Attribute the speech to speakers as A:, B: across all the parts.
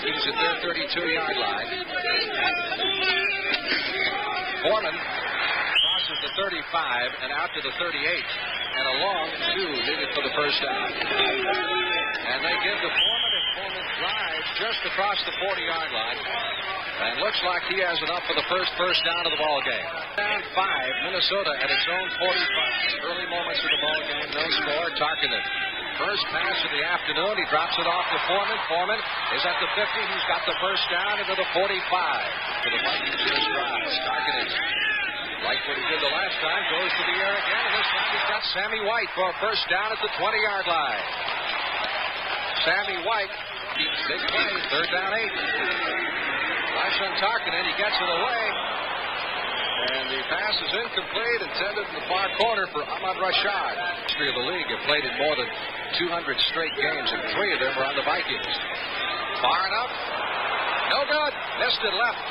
A: Vikings at their 32-yard line. Foreman crosses the 35 and out to the 38. And a long 2 needed for the first down. And they give to Foreman, and Foreman drives just across the 40-yard line. And looks like he has enough for the first down of the ball game. Down 5, Minnesota at its own 45. Early moments of the ball game, no score. Tarkenton. First pass of the afternoon. He drops it off to Foreman. Foreman is at the 50. He's got the first down into the 45. For the Vikings in his drive. Tarkenton, like what he did the last time, goes to the air again. And this time he's got Sammy White for a first down at the 20-yard line. Sammy White keeps big play. Third down 8. Flash on Tarkenton. He gets it away. And the pass is incomplete, intended in the far corner for Ahmad Rashad. History of the league have played in more than 200 straight games, and 3 of them were on the Vikings. Far enough. No good. Missed it left.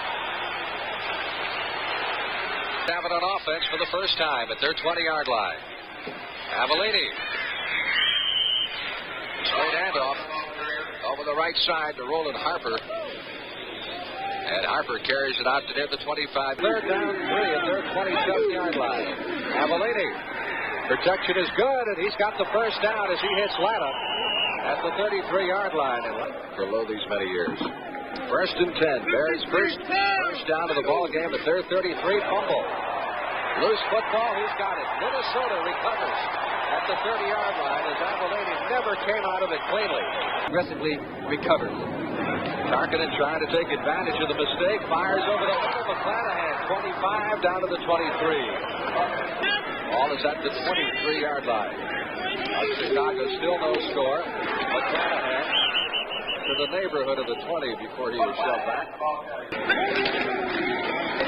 A: Have it on offense for the first time at their 20-yard line. Avellini. Straight handoff over the right side to Roland Harper. And Harper carries it out to near the 25. Third down 3 at their 27-yard line. Avellini. Protection is good, and he's got the first down as he hits Latta at the 33-yard line. And for low these many years. First and 10. Bears first down of the ball game at their 33. Fumble. Loose football. He's got it. Minnesota recovers at the 30-yard line as Avellini never came out of it cleanly. Aggressively recovered. Tarkenton trying to take advantage of the mistake. Fires over the head of McClanahan. 25 down to the 23. Ball is at the 23-yard line. Chicago still no score. McClanahan to the neighborhood of the 20 before he was shoved back.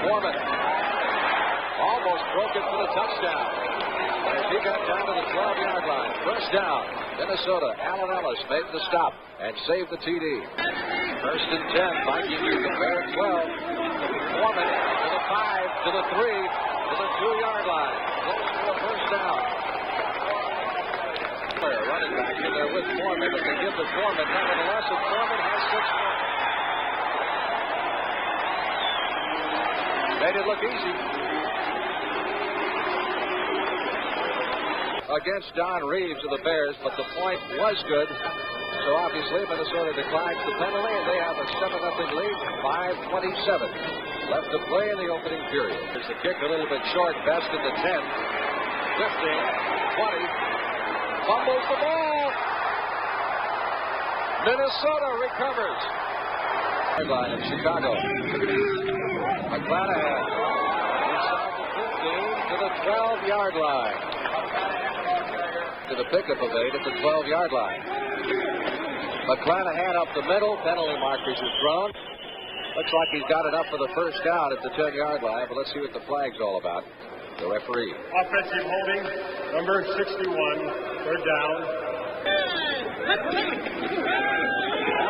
A: Foreman almost broke it for the touchdown. As he got down to the 12-yard line. First down. Minnesota. Allen Ellis made the stop and saved the TD. First and 10. Vikings at the Bear 12. Foreman to the 5, to the 3, to the 2-yard line. Close to the first down. Running back in there with Foreman, but they give to Foreman. Nevertheless, and Foreman has 6 points. Made it look easy. Against Don Reeves of the Bears, but the point was good. So obviously Minnesota declines the penalty, and they have a 7-0 lead. 5:27 left to play in the opening period. There's the kick a little bit short. Best in the 10, 15, 20. Fumbles the ball. Minnesota recovers. Line in Chicago. McClanahan inside the 15 to the 12-yard line. To the pickup of 8 at the 12-yard line. McClanahan up the middle. Penalty markers are thrown. Looks like he's got enough for the first down at the 10-yard line, but let's see what the flag's all about. The referee.
B: Offensive holding, number 61, third down.
A: Now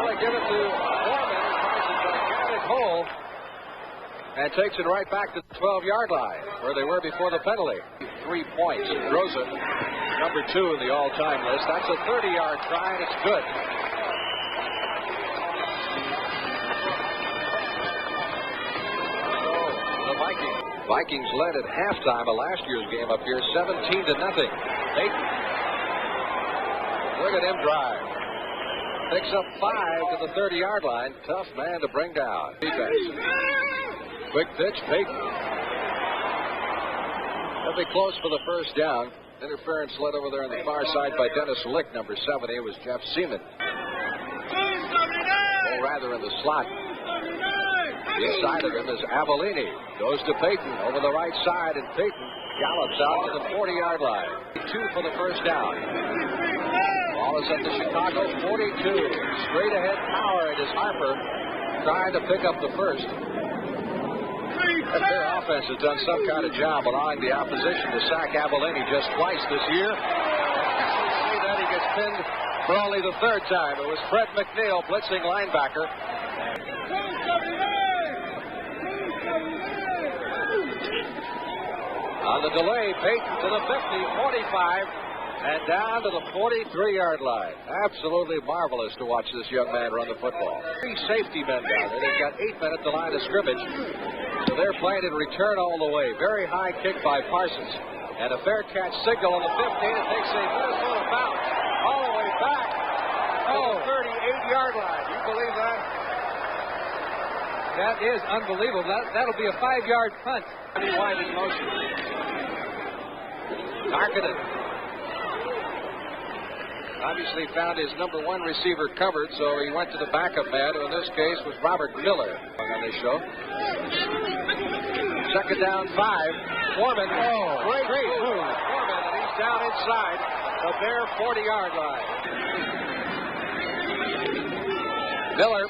A: they give it to Foreman, who finds a gigantic hole and takes it right back to the 12-yard line, where they were before the penalty. 3 points. Rosa, number 2 in the all-time list. That's a 30-yard try, and it's good. So, the Vikings led at halftime of last year's game up here, 17-0. Peyton. Look at him drive. Picks up 5 to the 30-yard line. Tough man to bring down. Defense. Quick pitch, Peyton. They'll be close for the first down. Interference led over there on the far side by Dennis Lick. Number 70 was Jeff Seaman. Or rather in the slot. Inside of him is Avellini. Goes to Peyton over the right side, and Peyton gallops out to the 40-yard line. 2 for the first down. Ball is at the Chicago 42. Straight ahead power. It is Harper trying to pick up the first. Their offense has done some kind of job allowing the opposition to sack Avellini just twice this year. See that he gets pinned for only the 3rd time. It was Fred McNeil, blitzing linebacker. On the delay, Peyton to the 50, 45, and down to the 43-yard line. Absolutely marvelous to watch this young man run the football. 3 safety men down there. They've got 8 men at the line of scrimmage. So they're playing in return all the way. Very high kick by Parsons. And a fair catch signal on the 15. It takes a Minnesota bounce all the way back to the 38-yard line. You believe that?
C: That is unbelievable. That'll be a 5-yard punt.
A: Wide in motion. Targeted. Obviously found his number 1 receiver covered, so he went to the backup man, who in this case was Robert Miller on this show. Second down, 5. Foreman. Great move. Foreman, and he's down inside the bare 40-yard line. Miller.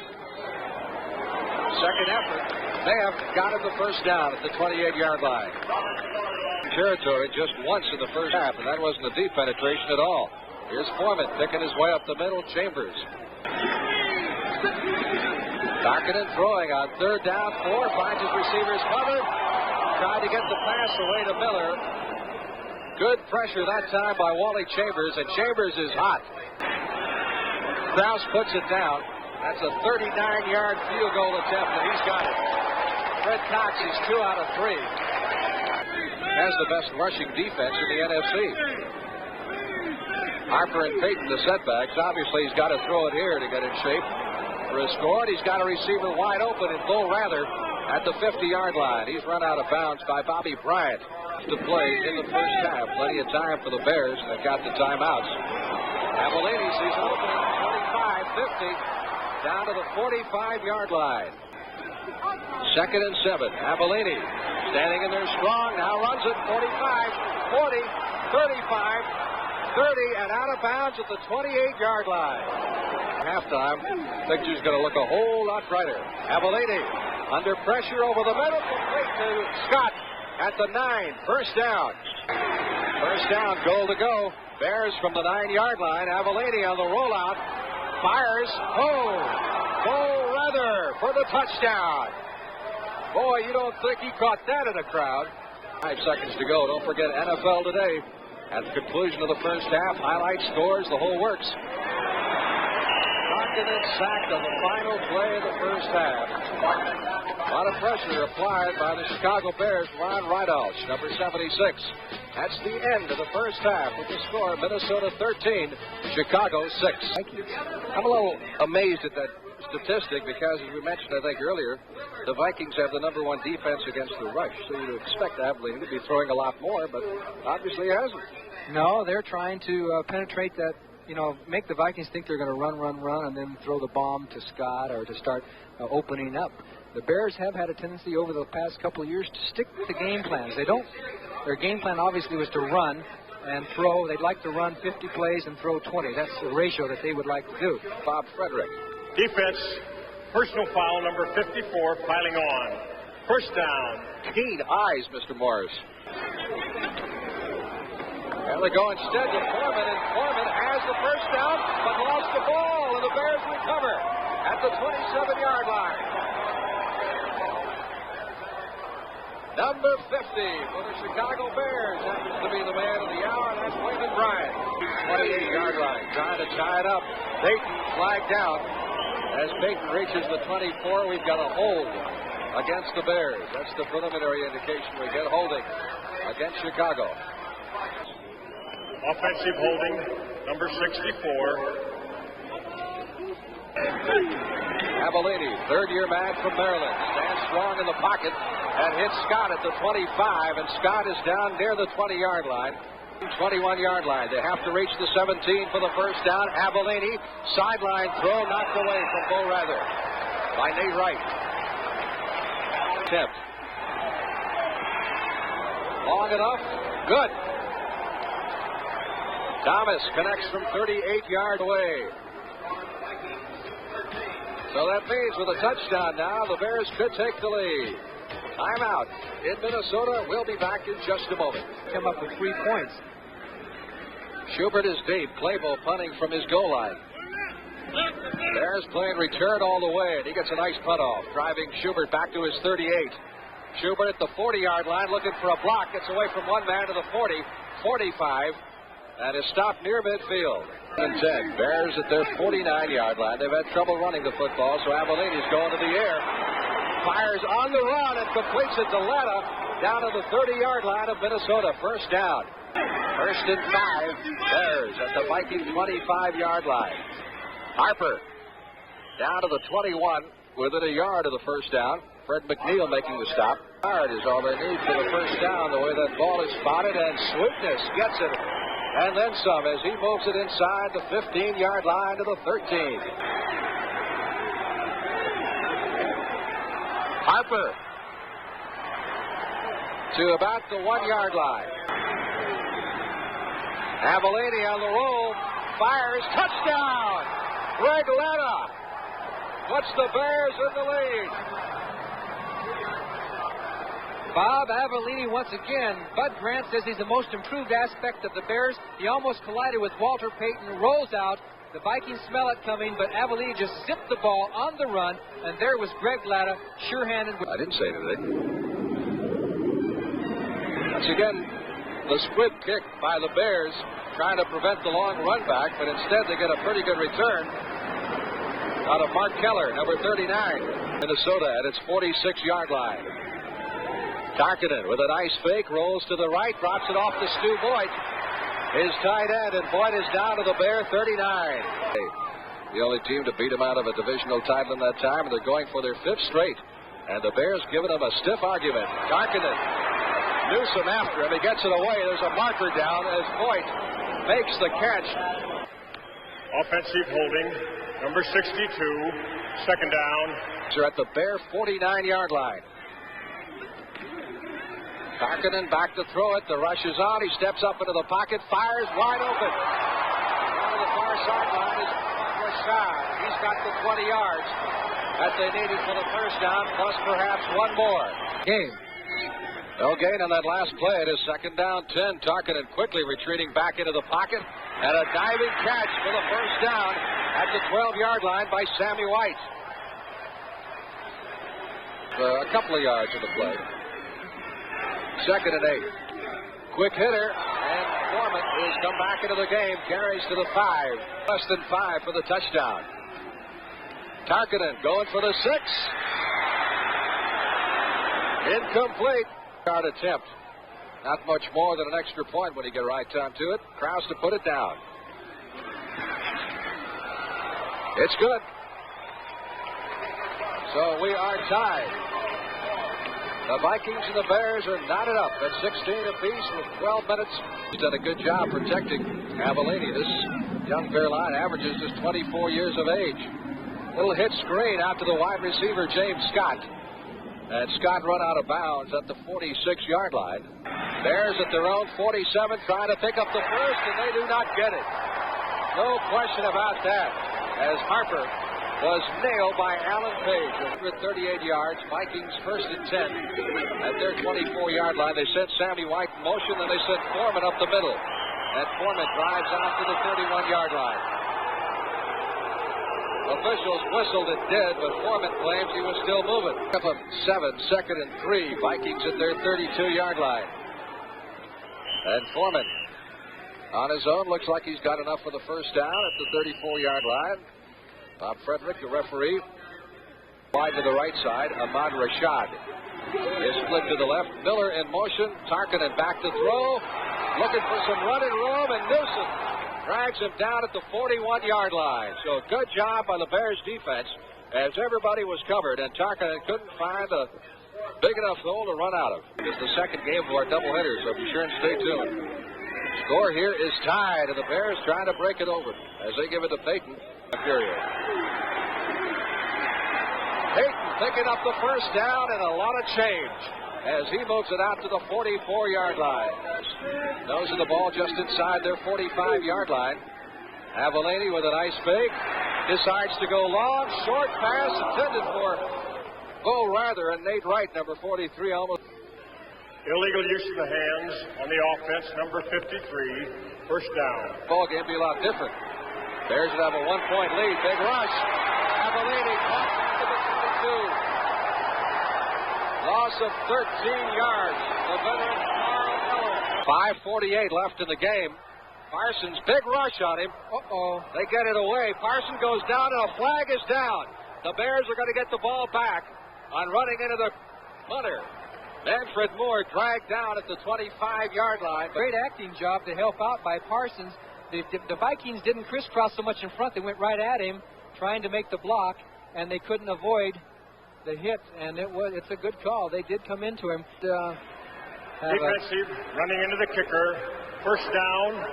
A: Second effort. They have got him the first down at the 28-yard line. Territory just once in the first half, and that wasn't a deep penetration at all. Here's Foreman picking his way up the middle. Chambers. Targeted throwing on third down. 4 finds his receivers covered. Tried to get the pass away to Miller. Good pressure that time by Wally Chambers, and Chambers is hot. Krause puts it down. That's a 39-yard field goal attempt, and he's got it. Fred Cox is 2 out of 3. Has the best rushing defense in the NFC. Harper and Payton, the setbacks. Obviously, he's got to throw it here to get in shape for a score. And he's got a receiver wide open in Bo Rather at the 50-yard line. He's run out of bounds by Bobby Bryant to play in the first half. Plenty of time for the Bears. They've got the timeouts. Avellini sees an opening at 25, 50, down to the 45-yard line. Second and 7. Avellini standing in there strong. Now runs it 45, 40, 35. 30 and out of bounds at the 28-yard line. Halftime, picture's going to look a whole lot brighter. Avellini under pressure over the middle, complete to Scott at the 9. First down. First down, goal to go. Bears from the 9-yard line. Avellini on the rollout. Fires. Bo Rather for the touchdown. Boy, you don't think he caught that in a crowd. 5 seconds to go. Don't forget NFL Today. At the conclusion of the first half, highlights, scores, the whole works. Targeted sacked on the final play of the first half. A lot of pressure applied by the Chicago Bears. Ron Rydalch, number 76. That's the end of the first half with the score: Minnesota 13, Chicago 6.
C: Thank you.
A: I'm a little amazed at that statistic because, as we mentioned, I think earlier, the Vikings have the number 1 defense against the rush. So you'd expect Avellini to be throwing a lot more, but obviously he hasn't.
C: No, they're trying to penetrate that, make the Vikings think they're going to run, and then throw the bomb to Scott or to start opening up. The Bears have had a tendency over the past couple of years to stick with the game plans. Their game plan obviously was to run and throw. They'd like to run 50 plays and throw 20. That's the ratio that they would like to do.
A: Bob Frederick.
B: Defense, personal foul number 54, piling on. First down.
A: Keen eyes, Mr. Morris. And they go instead to Foreman, and Foreman has the first down, but lost the ball, and the Bears recover at the 27-yard line. Number 50 for the Chicago Bears happens to be the man of the hour, and that's Wayman Bryant. 28-yard line, trying to tie it up. Payton flagged down. As Payton reaches the 24, we've got a hold against the Bears. That's the preliminary indication we get, holding against Chicago.
B: Offensive holding, number 64.
A: Avellini, third-year man from Maryland, stands strong in the pocket and hits Scott at the 25, and Scott is down near the 20-yard line. 21-yard line. They have to reach the 17 for the first down. Avellini, sideline throw, knocked away from Bo Rather by Nate Wright. Attempt. Long enough. Good. Thomas connects from 38 yards away. So that means with a touchdown now, the Bears could take the lead. Timeout in Minnesota. We'll be back in just a moment.
C: Come up with 3 points.
A: Schubert is deep. Claybo punting from his goal line. Bears playing return all the way, and he gets a nice punt off, driving Schubert back to his 38. Schubert at the 40-yard line looking for a block. Gets away from one man to the 40, 45, and is stopped near midfield. And 10. Bears at their 49-yard line. They've had trouble running the football, so Avellini's going to the air. Fires on the run and completes it to Letta down to the 30-yard line of Minnesota. First down. First and 5. Bears at the Viking 25-yard line. Harper down to the 21 within a yard of the first down. Fred McNeil making the stop. Yard is all they need for the first down, the way that ball is spotted, and Sweetness gets it. And then some as he moves it inside the 15-yard line to the 13. Harper to about the 1-yard line. Avellini on the roll, fires, touchdown! Greg Letta puts the Bears in the lead.
C: Bob Avellini once again. Bud Grant says he's the most improved aspect of the Bears. He almost collided with Walter Payton, rolls out. The Vikings smell it coming, but Avellini just zipped the ball on the run, and there was Greg Latta, sure-handed.
A: I didn't say anything. Once again, the squib kick by the Bears, trying to prevent the long run back, but instead they get a pretty good return out of Mark Keller, number 39. Minnesota at its 46-yard line. Tarkinen with a nice fake, rolls to the right, drops it off to Stu Boyd. His tight end, and Boyd is down to the Bear 39. The only team to beat him out of a divisional title in that time, and they're going for their 5th straight. And the Bears giving him a stiff argument. Tarkinen, Newsom after him, he gets it away. There's a marker down as Boyd makes the catch.
B: Offensive holding, number 62, second down.
A: They're at the Bear 49-yard line. Tarkinen back to throw it. The rush is on. He steps up into the pocket, fires wide open. Down to the far sideline is Rashad. He's got the 20 yards that they needed for the first down, plus perhaps one more.
C: Game.
A: No gain on that last play. It is second down 10. Tarkinen quickly retreating back into the pocket, and a diving catch for the first down at the 12-yard line by Sammy White. A couple of yards of the play. Second and 8. Quick hitter, and Foreman has come back into the game. Carries to the 5. Less than 5 for the touchdown. Tarkinen going for the 6. Incomplete. Yard attempt. Not much more than an extra point when you get right down to it. Krause to put it down. It's good. So we are tied. The Vikings and the Bears are knotted up at 16 apiece with 12 minutes. He's done a good job protecting Avellini. This young Bear line averages just 24 years of age. Little hit screen out to the wide receiver, James Scott. And Scott run out of bounds at the 46-yard line. Bears at their own 47 trying to pick up the first, and they do not get it. No question about that, as Harper was nailed by Alan Page. 138 yards, Vikings first and 10 at their 24-yard line. They sent Sammy White in motion, and they sent Foreman up the middle. And Foreman drives out to the 31-yard line. Officials whistled it dead, but Foreman claims he was still moving. Up of 7, second and 3. Vikings at their 32-yard line. And Foreman on his own looks like he's got enough for the first down at the 34-yard line. Bob Frederick, the referee, wide to the right side. Ahmad Rashad is split to the left. Miller in motion. Tarkinen back to throw. Looking for some running room, and Newsom drags him down at the 41-yard line. So good job by the Bears defense as everybody was covered, and Tarkinen couldn't find a big enough hole to run out of. It's the second game of our doubleheader, so be sure and stay tuned. Score here is tied, and the Bears trying to break it over as they give it to Payton. Period. Payton picking up the first down and a lot of change as he moves it out to the 44-yard line. Nose of the ball just inside their 45-yard line. Avellini with a nice fake. Decides to go long. Short pass intended for Bo Rather, and Nate Wright, number 43, almost.
B: Illegal use of the hands on the offense, number 53, first down.
A: Ball game be a lot different. Bears would have a 1-point lead. Big rush. Avellini caught back to the 22. Loss of 13 yards. The veteran Carl Eller. 5:48 left in the game. Parsons, big rush on him.
C: Uh-oh.
A: They get it away. Parson goes down, and a flag is down. The Bears are going to get the ball back on running into the punter. Manfred Moore dragged down at the 25-yard line.
C: Great acting job to help out by Parsons. The Vikings didn't crisscross so much in front. They went right at him, trying to make the block, and they couldn't avoid the hit. And it's a good call. They did come into him.
B: Defensive, running into the kicker. First down.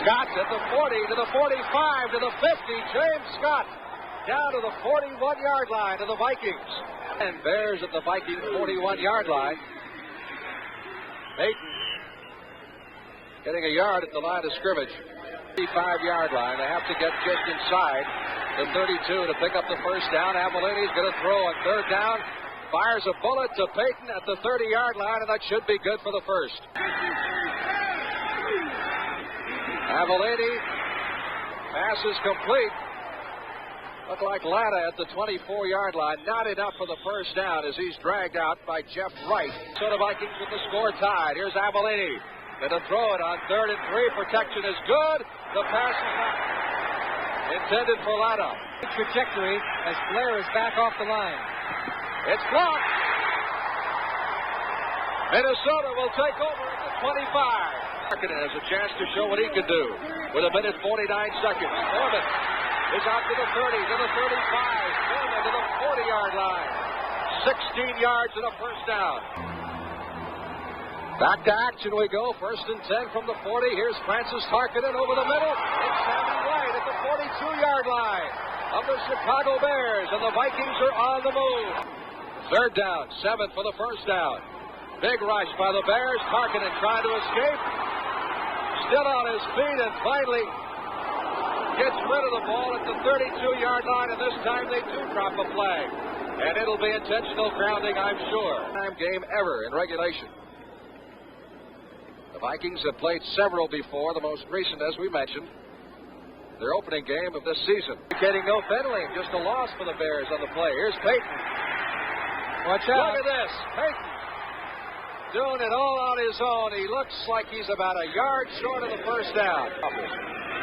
A: Scott at the 40, to the 45, to the 50. James Scott down to the 41-yard line of the Vikings. And Bears at the Vikings 41-yard line. Peyton getting a yard at the line of scrimmage. 35-yard line. They have to get just inside the 32 to pick up the first down. Avellini's going to throw on third down. Fires a bullet to Peyton at the 30-yard line, and that should be good for the first. Avellini, pass is complete. Looked like Latta at the 24-yard line. Not enough for the first down as he's dragged out by Jeff Wright. So the Vikings with the score tied. Here's Avellini. Going to throw it on 3rd and 3. Protection is good. The pass is not intended for Latta.
C: Trajectory as Blair is back off the line.
A: It's blocked. Minnesota will take over at the 25. Markkanen has a chance to show what he can do with 1:49 seconds. Foreman is out to the 30, to the 35, Foreman to the 40-yard line. 16 yards and a first down. Back to action we go. 1st and 10 from the 40. Here's Francis Harkinen over the middle. It's Sammy White at the 42-yard line of the Chicago Bears, and the Vikings are on the move. 3rd down, 7 for the first down. Big rush by the Bears. Harkinen trying to escape. Still on his feet and finally gets rid of the ball at the 32-yard line, and this time they do drop a flag. And it'll be intentional grounding, I'm sure. Time game ever in regulation. The Vikings have played several before, the most recent, as we mentioned, their opening game of this season. Indicating no penalty, just a loss for the Bears on the play. Here's Peyton.
C: Watch out.
A: Look at this. Peyton doing it all on his own. He looks like he's about a yard short of the first down.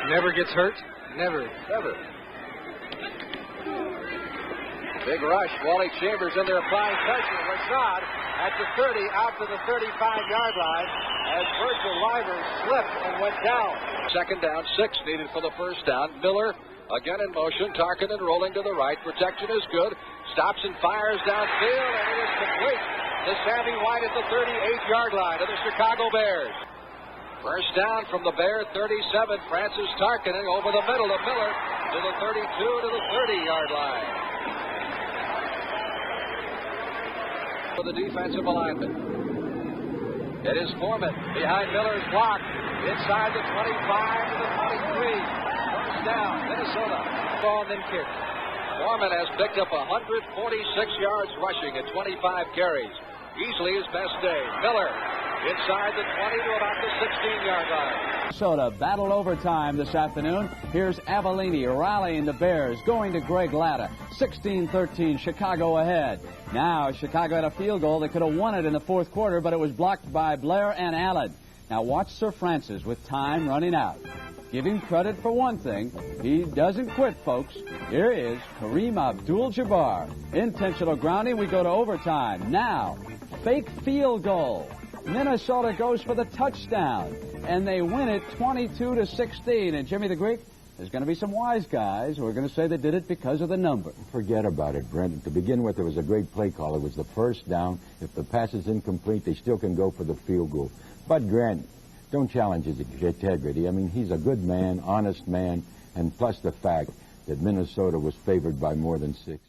C: Never gets hurt. Never.
A: Big rush. Wally Chambers in there applying pressure. Rashad at the 30, out to the 35-yard line as Virgil Livers slipped and went down. 2nd down, 6 needed for the first down. Miller again in motion. Tarkinen rolling to the right. Protection is good. Stops and fires downfield, and it is complete to Sammy White at the 38-yard line of the Chicago Bears. First down from the Bear 37. Francis Tarkinen over the middle of Miller to the 32 to the 30-yard line. For the defensive alignment. It is Foreman behind Miller's block. Inside the 25 to the 23. First down, Minnesota.
C: Ball and then kick.
A: Foreman has picked up 146 yards rushing at 25 carries. Easily his best day. Miller inside the 20 to about the 16-yard line.
D: Minnesota battle overtime this afternoon. Here's Avellini rallying the Bears, going to Greg Latta. 16-13, Chicago ahead. Now Chicago had a field goal. They could have won it in the 4th quarter, but it was blocked by Blair and Allen. Now watch Sir Francis with time running out. Give him credit for one thing. He doesn't quit, folks. Here is Kareem Abdul-Jabbar. Intentional grounding. We go to overtime. Now, fake field goal. Minnesota goes for the touchdown, and they win it 22-16. And Jimmy the Greek, there's going to be some wise guys who are going to say they did it because of the number.
E: Forget about it, Brent. To begin with, there was a great play call. It was the first down. If the pass is incomplete, they still can go for the field goal. But Grant, don't challenge his integrity. I mean, he's a good man, honest man, and plus the fact that Minnesota was favored by more than 6.